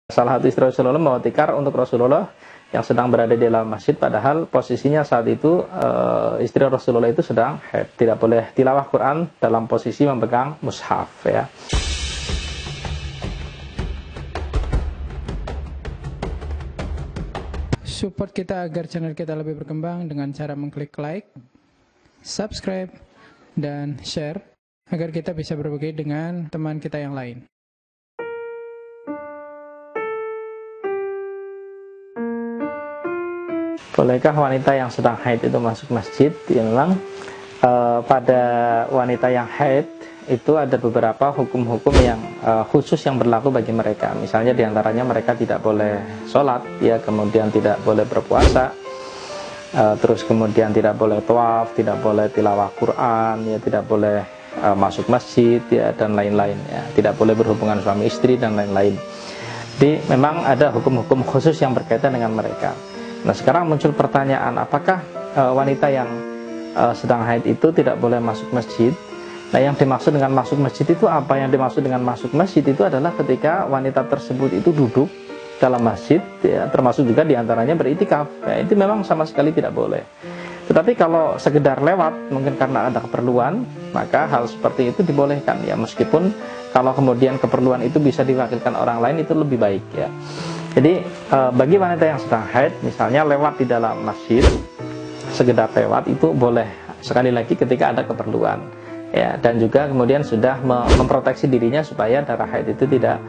Salah satu istri Rasulullah membawa tikar untuk Rasulullah yang sedang berada di dalam masjid, padahal posisinya saat itu istri Rasulullah itu sedang haid. Tidak boleh tilawah Quran dalam posisi memegang mushaf, ya. Support kita agar channel kita lebih berkembang dengan cara mengklik like, subscribe, dan share agar kita bisa berbagi dengan teman kita yang lain. Bolehkah wanita yang sedang haid itu masuk masjid? Ya, memang pada wanita yang haid itu ada beberapa hukum-hukum yang khusus yang berlaku bagi mereka. Misalnya diantaranya mereka tidak boleh sholat, ya, kemudian tidak boleh berpuasa, terus kemudian tidak boleh tawaf, tidak boleh tilawah Quran, ya, tidak boleh masuk masjid, ya, dan lain-lain, ya, tidak boleh berhubungan suami istri dan lain-lain. Jadi memang ada hukum-hukum khusus yang berkaitan dengan mereka. Nah, sekarang muncul pertanyaan, apakah wanita yang sedang haid itu tidak boleh masuk masjid? Nah, yang dimaksud dengan masuk masjid itu apa? Yang dimaksud dengan masuk masjid itu adalah ketika wanita tersebut itu duduk dalam masjid, ya, termasuk juga diantaranya beritikaf. Ya, itu memang sama sekali tidak boleh. Tetapi kalau sekedar lewat, mungkin karena ada keperluan, maka hal seperti itu dibolehkan, ya, meskipun kalau kemudian keperluan itu bisa diwakilkan orang lain, itu lebih baik, ya. Jadi bagi wanita yang sedang haid, misalnya lewat di dalam masjid, sekedar lewat itu boleh, sekali lagi ketika ada keperluan, ya, dan juga kemudian sudah memproteksi dirinya supaya darah haid itu tidak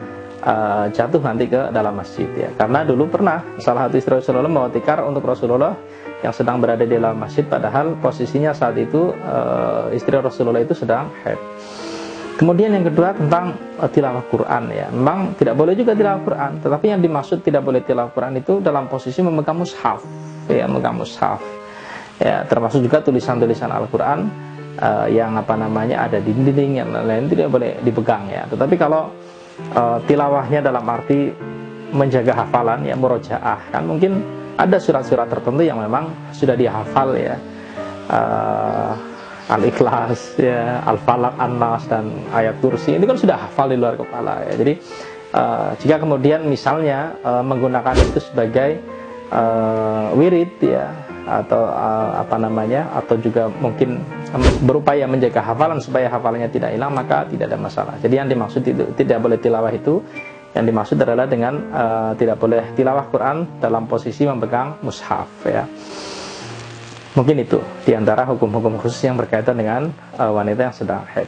jatuh nanti ke dalam masjid, ya. Karena dulu pernah salah satu istri Rasulullah membawa tikar untuk Rasulullah yang sedang berada di dalam masjid, padahal posisinya saat itu istri Rasulullah itu sedang haid. Kemudian yang kedua tentang tilawah Quran, ya. Memang tidak boleh juga tilawah Quran, tetapi yang dimaksud tidak boleh tilawah Quran itu dalam posisi memegang mushaf, ya, memegang mushaf. Ya, termasuk juga tulisan-tulisan Al-Qur'an yang ada di dinding yang lain tidak boleh dipegang, ya. Tetapi kalau tilawahnya dalam arti menjaga hafalan, ya, murojaah, kan mungkin ada surat-surat tertentu yang memang sudah dihafal, ya. Al-Ikhlas, ya, Al-Falaq, An-Nas, dan ayat kursi ini kan sudah hafal di luar kepala, ya. Jadi jika kemudian misalnya menggunakan itu sebagai wirid, ya, atau atau juga mungkin berupaya menjaga hafalan supaya hafalannya tidak hilang, maka tidak ada masalah. Jadi yang dimaksud itu tidak boleh tilawah itu, yang dimaksud adalah dengan tidak boleh tilawah Quran dalam posisi memegang mushaf, ya. Mungkin itu diantara hukum-hukum khusus yang berkaitan dengan wanita yang sedang haid.